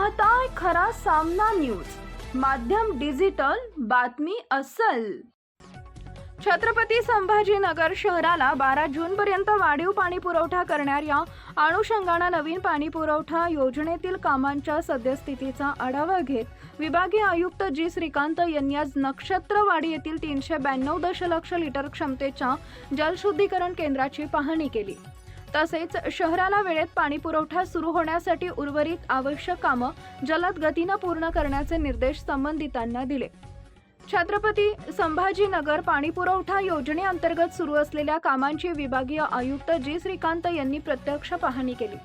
पाहताय खरा सामना न्यूज, माध्यम डिजिटल, बातमी अस्सल। छत्रपती संभाजीनगर शहराला 12 जून पर्यंत वाढीव पाणी पुरवठा करणाऱ्या अनुषंगाने नवीन पाणी पुरवठा योजनेतील कामांच्या सद्यस्थितीचा आढावा घेत विभागीय आयुक्त जी श्रीकांत यांनी आज नक्षत्रवाडी येथील 392 दशलक्ष लिटर क्षमतेच्या जलशुद्धीकरण केंद्राची पाहणी केली। तसेच शहराला वेळेत पाणी पुरवठा सुरू होण्यासाठी उर्वरित आवश्यक कामे जलद गतीने पूर्ण करण्याचे निर्देश संबंधितांना दिले। छत्रपती संभाजीनगर पाणी पुरवठा योजनेअंतर्गत सुरू असलेल्या कामांची विभागीय आयुक्त जी श्रीकांत यांनी प्रत्यक्ष पाहणी केली।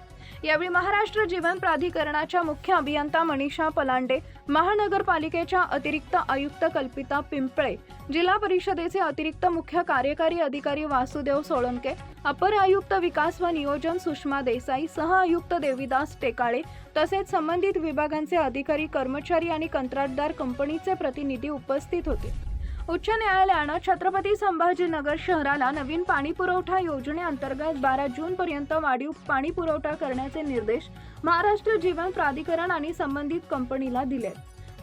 यावेळी महाराष्ट्र जीवन प्राधिकरणाच्या मुख्य अभियंता मनीषा पलांडे, महानगरपालिकेच्या अतिरिक्त आयुक्त कल्पिता पिंपळे, जिल्हा परिषदेचे अतिरिक्त मुख्य कार्यकारी अधिकारी वासुदेव सोळंके, अपर आयुक्त विकास व नियोजन सुषमा देसाई, सह आयुक्त देविदास टेकाळे तसेच संबंधित विभागांचे अधिकारी, कर्मचारी आणि कंत्राटदार कंपनीचे प्रतिनिधी उपस्थित होते। उच्च न्यायालयाने छत्रपती संभाजीनगर शहराला नवीन पाणी पुरवठा योजनेअंतर्गत 12 जून पर्यंत वाढीव पाणी पुरवठा करण्याचे निर्देश महाराष्ट्र जीवन प्राधिकरण आणि संबंधित कंपनीला दिले।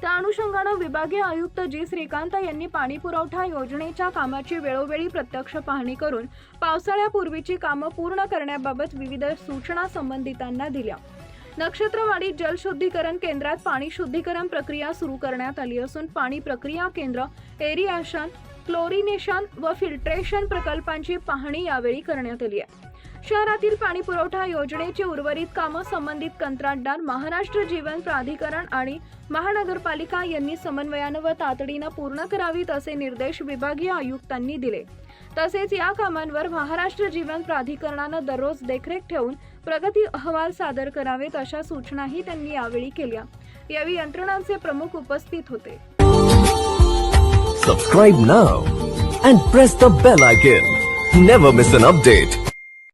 त्या अनुषंगाने विभागीय आयुक्त जी श्रीकांत यांनी पाणी पुरवठा योजनेच्या कामाची वेळोवेळी प्रत्यक्ष पाहणी करून पावसाळ्यापूर्वीची कामे पूर्ण करण्याबाबत विविध सूचना संबंधितांना दिल्या। नक्षत्रवाडी जलशुद्धीकरण केंद्रात पाणी शुद्धीकरण प्रक्रिया सुरू करण्यात आली असून पाणी प्रक्रिया केंद्र, एरिएशन, क्लोरिनेशन व फिल्ट्रेशन प्रकल्पांची पाहणी यावेळी करण्यात आली आहे। शहरातील पाणी पुरवठा योजनेची उर्वरित कामे संबंधित कंत्राटदार, महाराष्ट्र जीवन प्राधिकरण आणि महानगरपालिका यांनी समन्वयाने व तातडीने पूर्ण करावीत असे निर्देश विभागीय आयुक्तांनी दिले। तसेच या कामांवर महाराष्ट्र जीवन प्राधिकरणाने दररोज देखरेख ठेवून प्रगती अहवाल सादर करावेत अशा सूचनाही त्यांनी यावेळी केल्या। यावेळी यंत्रणांचे प्रमुख उपस्थित होते। Subscribe now and press the bell icon. Never miss an update.